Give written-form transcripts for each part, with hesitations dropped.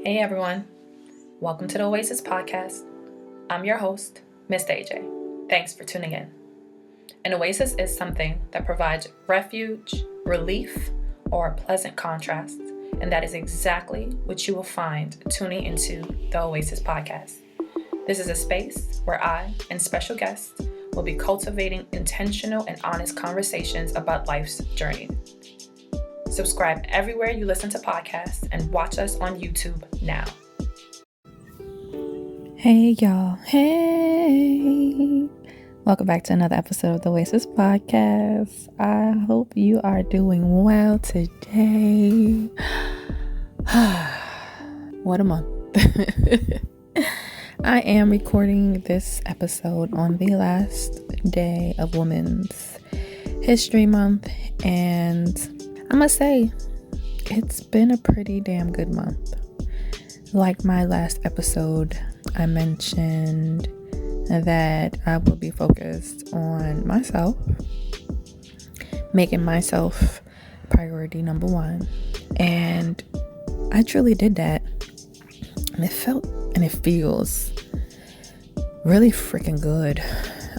Hey everyone, welcome to the Oasis Podcast. I'm your host, Miss AJ. Thanks for tuning in. An oasis is something that provides refuge, relief, or a pleasant contrast, and that is exactly what you will find tuning into the Oasis Podcast. This is a space where I and special guests will be cultivating intentional and honest conversations about life's journey. Subscribe everywhere you listen to podcasts and watch us on YouTube now. Hey y'all, hey! Welcome back to another episode of the Oasis Podcast. I hope you are doing well today. What a month. I am recording this episode on the last day of Women's History Month, and I must say, it's been a pretty damn good month. Like my last episode, I mentioned that I will be focused on myself, making myself priority number one. And I truly did that. And it felt and it feels really freaking good,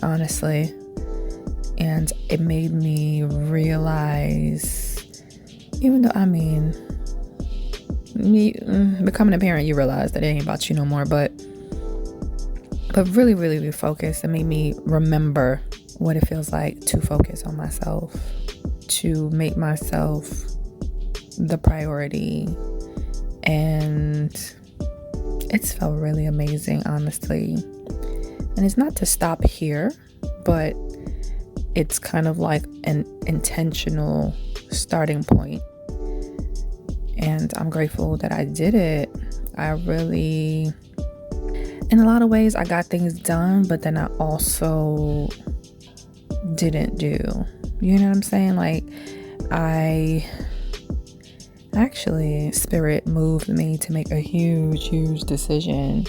honestly. And it made me realize, even though, becoming a parent, you realize that it ain't about you no more, but really, really refocus. It made me remember what it feels like to focus on myself, to make myself the priority. And it's felt really amazing, honestly. And it's not to stop here, but it's kind of like an intentional starting point. And I'm grateful that I did it. I really, in a lot of ways, I got things done, but then I also didn't do. You know what I'm saying? Like, Spirit moved me to make a huge decision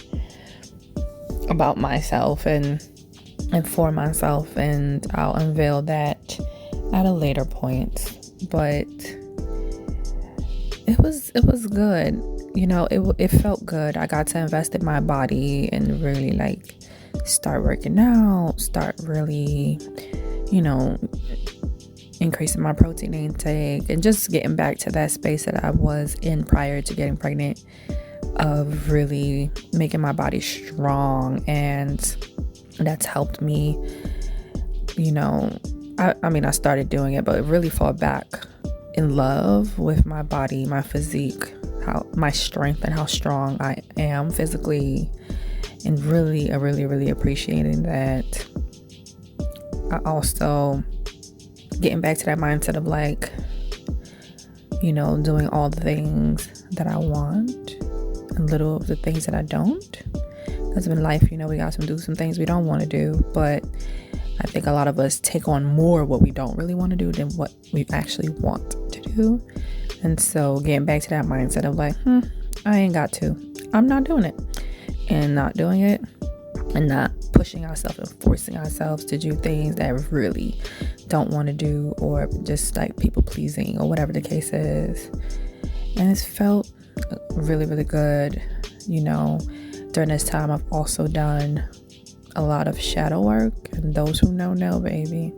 about myself and for myself. And I'll unveil that at a later point. But it was good. You know, it felt good. I got to invest in my body and really like start working out, start really, increasing my protein intake and just getting back to that space that I was in prior to getting pregnant, of really making my body strong. And that's helped me, I started doing it, but really fall back in love with my body, my physique, my strength, and how strong I am physically, and really appreciating that. I also getting back to that mindset of like, doing all the things that I want and little of the things that I don't. Because in life, we got to do some things we don't want to do, but I think a lot of us take on more what we don't really want to do than what we actually want to do. And so getting back to that mindset of like, I ain't got to. I'm not doing it. And not doing it and not pushing ourselves and forcing ourselves to do things that we really don't want to do, or just like people pleasing or whatever the case is. And it's felt really good. During this time, I've also done a lot of shadow work, and those who know, baby.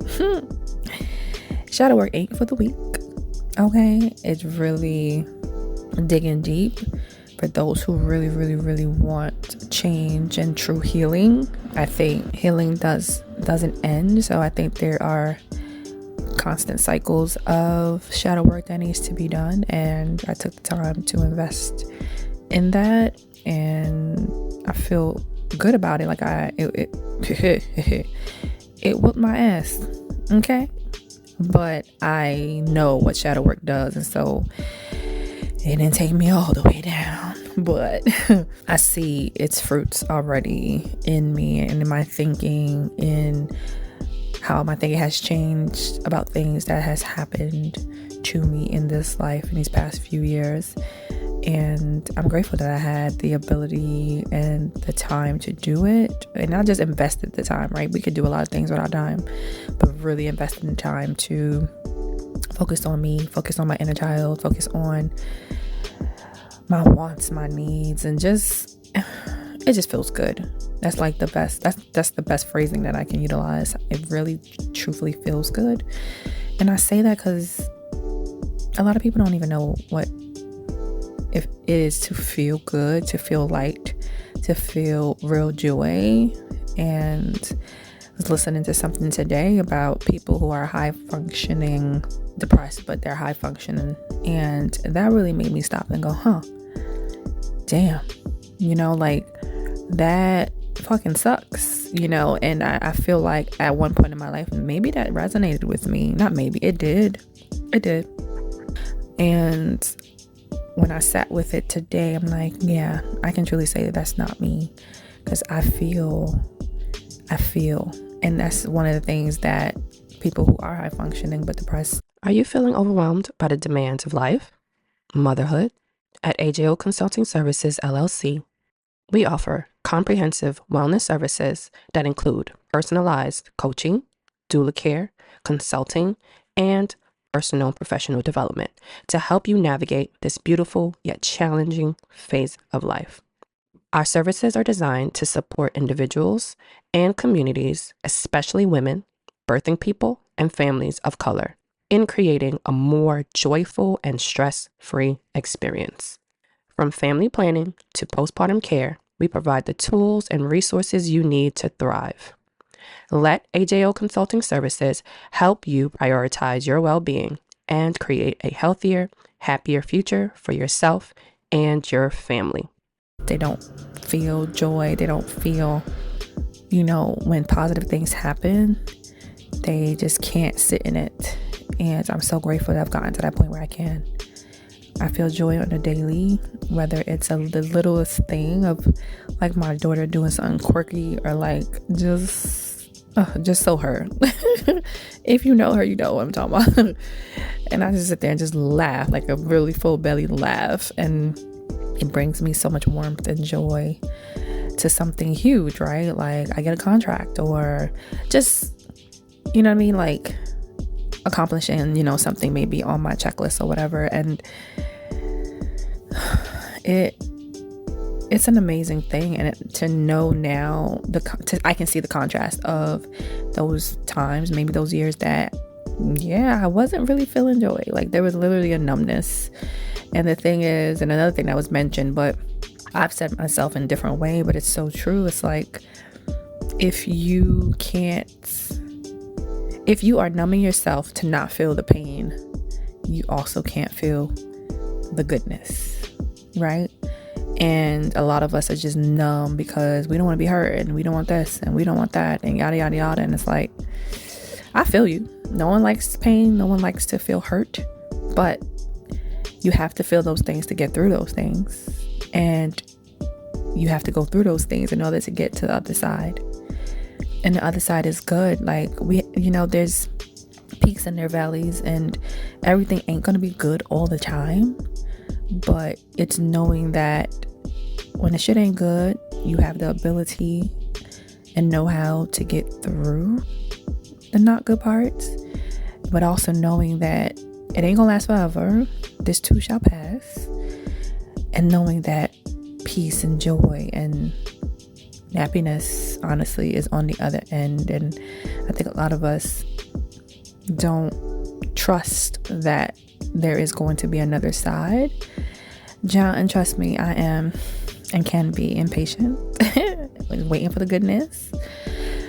Shadow work ain't for the weak, okay? It's really digging deep for those who really want change and true healing. I think healing doesn't end, so I think there are constant cycles of shadow work that needs to be done, and I took the time to invest in that, and I feel good about it. Like it whooped my ass, okay? But I know what shadow work does, and so it didn't take me all the way down, but I see its fruits already in me and in my thinking, in how my thinking has changed about things that has happened to me in this life in these past few years. And I'm grateful that I had the ability and the time to do it, and not just invested the time, right? We could do a lot of things with our time, but really invested in time to focus on me, focus on my inner child, focus on my wants, my needs, and it just feels good. That's like the best. That's the best phrasing that I can utilize. It really, truthfully feels good. And I say that because a lot of people don't even know what it is to feel good, to feel light, to feel real joy. And I was listening to something today about people who are high functioning, depressed, but they're high functioning. And that really made me stop and go, damn, like that fucking sucks, and I feel like at one point in my life, maybe that resonated with me. Not maybe, it did. And when I sat with it today, I'm like, yeah, I can truly say that that's not me, because I feel, and that's one of the things that people who are high functioning but depressed. Are you feeling overwhelmed by the demands of life, motherhood? At AJO Consulting Services, LLC, we offer comprehensive wellness services that include personalized coaching, doula care, consulting, and personal and professional development to help you navigate this beautiful yet challenging phase of life. Our services are designed to support individuals and communities, especially women, birthing people, and families of color, in creating a more joyful and stress-free experience. From family planning to postpartum care, we provide the tools and resources you need to thrive. Let AJO Consulting Services help you prioritize your well-being and create a healthier, happier future for yourself and your family. They don't feel joy. They don't feel, when positive things happen, they just can't sit in it. And I'm so grateful that I've gotten to that point where I can. I feel joy on a daily, whether it's the littlest thing of like my daughter doing something quirky, or like just so her. If you know her, you know what I'm talking about. And I just sit there and just laugh, like a really full belly laugh. And it brings me so much warmth and joy to something huge, right? Like I get a contract, or just, like accomplishing, something maybe on my checklist or whatever. And it's an amazing thing. And to know now, I can see the contrast of those times, maybe those years that, I wasn't really feeling joy. Like there was literally a numbness. And the thing is, and another thing that was mentioned, but I've said myself in a different way, but it's so true. It's like, if you are numbing yourself to not feel the pain, you also can't feel the goodness, right? And a lot of us are just numb because we don't want to be hurt, and we don't want this, and we don't want that, and yada, yada, yada. And it's like, I feel you. No one likes pain. No one likes to feel hurt. But you have to feel those things to get through those things. And you have to go through those things in order to get to the other side. And the other side is good. Like there's peaks and their valleys, and everything ain't going to be good all the time. But it's knowing that when the shit ain't good, you have the ability and know how to get through the not good parts, but also knowing that it ain't gonna last forever. This too shall pass. And knowing that peace and joy and happiness, honestly, is on the other end. And I think a lot of us don't trust that there is going to be another side. And trust me, I am and can be impatient, waiting for the goodness.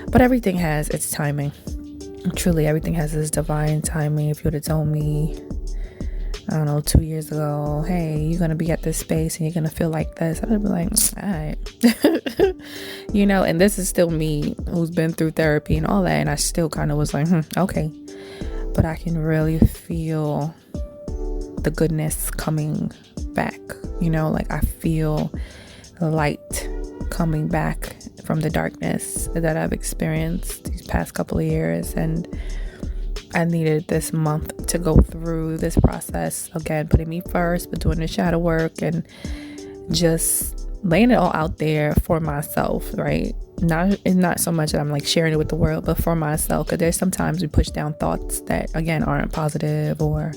But everything has its timing. Truly, everything has its divine timing. If you would have told me, I don't know, 2 years ago, hey, you're going to be at this space and you're going to feel like this, I'd be like, all right. And this is still me who's been through therapy and all that. And I still kind of was like, okay. But I can really feel the goodness coming back. Like I feel the light coming back from the darkness that I've experienced these past couple of years. And I needed this month to go through this process again, putting me first, but doing the shadow work and just laying it all out there for myself, right? It's not so much that I'm like sharing it with the world, but for myself, because there's sometimes we push down thoughts that again aren't positive, or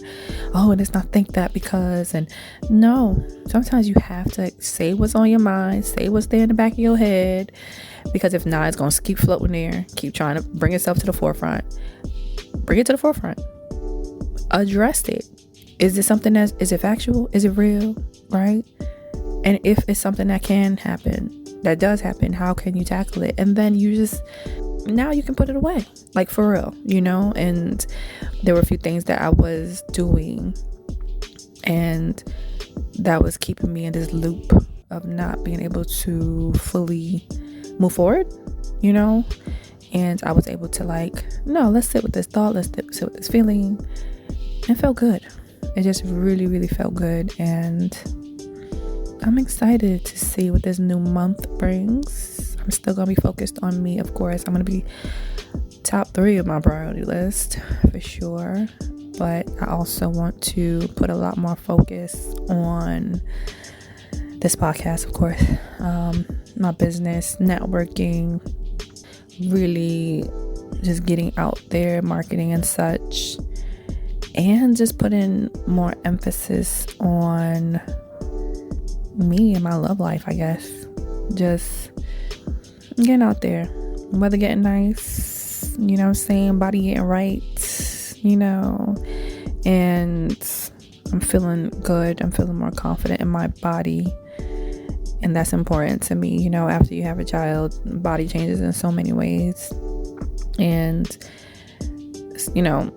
let's not think that because, and no, sometimes you have to say what's on your mind, say what's there in the back of your head, because if not, it's going to keep floating there, keep trying to bring itself to the forefront. Bring it to the forefront. Address it. Is it something is it factual? Is it real? Right? And if it's something that can happen, that does happen, how can you tackle it? And then now you can put it away, like for real, and there were a few things that I was doing and that was keeping me in this loop of not being able to fully move forward, and I was able to no, let's sit with this thought, let's sit with this feeling. And it felt good. It just really, really felt good. And I'm excited to see what this new month brings. I'm still going to be focused on me, of course. I'm going to be top 3 of my priority list for sure. But I also want to put a lot more focus on this podcast, of course. My business, networking, really just getting out there, marketing and such. And just putting more emphasis on me and my love life, I guess. Just getting out there, weather getting nice, body getting right, and I'm feeling good. I'm feeling more confident in my body, and that's important to me. After you have a child, body changes in so many ways, and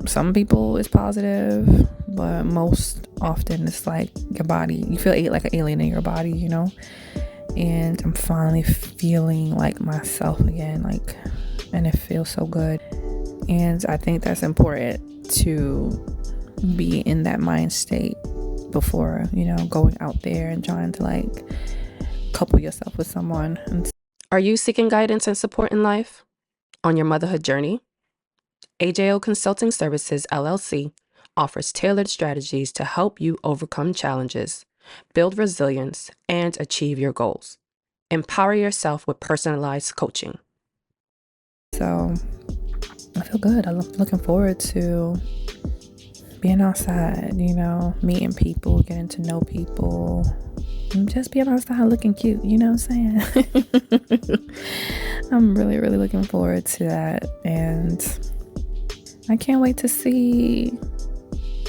some people it's positive, but most often it's like your body, you feel like an alien in your body, and I'm finally feeling like myself again, and it feels so good. And I think that's important to be in that mind state before, going out there and trying to couple yourself with someone. Are you seeking guidance and support in life on your motherhood journey? AJO Consulting Services, LLC, offers tailored strategies to help you overcome challenges, build resilience, and achieve your goals. Empower yourself with personalized coaching. So I feel good. I'm looking forward to being outside, meeting people, getting to know people, and just being outside looking cute, you know what I'm saying? I'm really, really looking forward to that. And I can't wait to see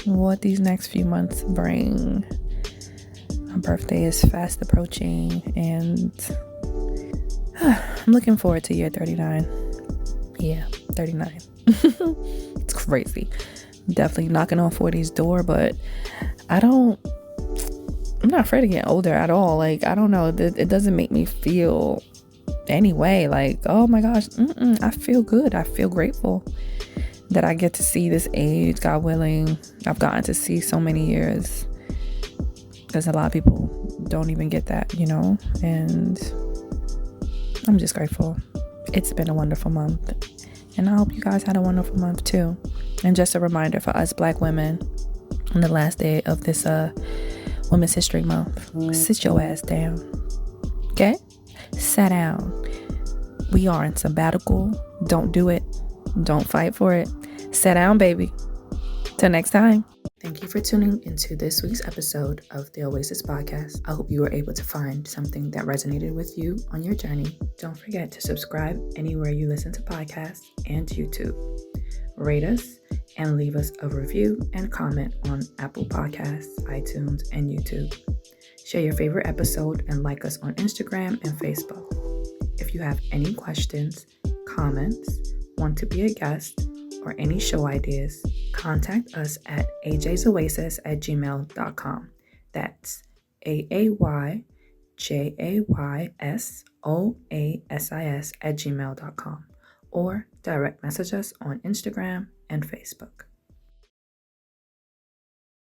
what these next few months bring. My birthday is fast approaching, and I'm looking forward to year 39. Yeah, 39. It's crazy. Definitely knocking on 40's door, but I'm not afraid to get older at all. I don't know. It doesn't make me feel any way oh my gosh. I feel good. I feel grateful that I get to see this age, God willing. I've gotten to see so many years, because a lot of people don't even get that, and I'm just grateful. It's been a wonderful month, and I hope you guys had a wonderful month too. And just a reminder for us Black women, on the last day of this Women's History Month, sit your ass down, okay? Sit down. We are in sabbatical. Don't do it. Don't fight for it. Sit down, baby. Till next time. Thank you for tuning into this week's episode of the Oasis Podcast. I hope you were able to find something that resonated with you on your journey. Don't forget to subscribe anywhere you listen to podcasts and YouTube. Rate us and leave us a review and comment on Apple Podcasts, iTunes, and YouTube. Share your favorite episode and like us on Instagram and Facebook. If you have any questions, comments, want to be a guest, or any show ideas, contact us at ajaysoasis@gmail.com. That's AAYJAYSOASIS@gmail.com, or direct message us on Instagram and Facebook.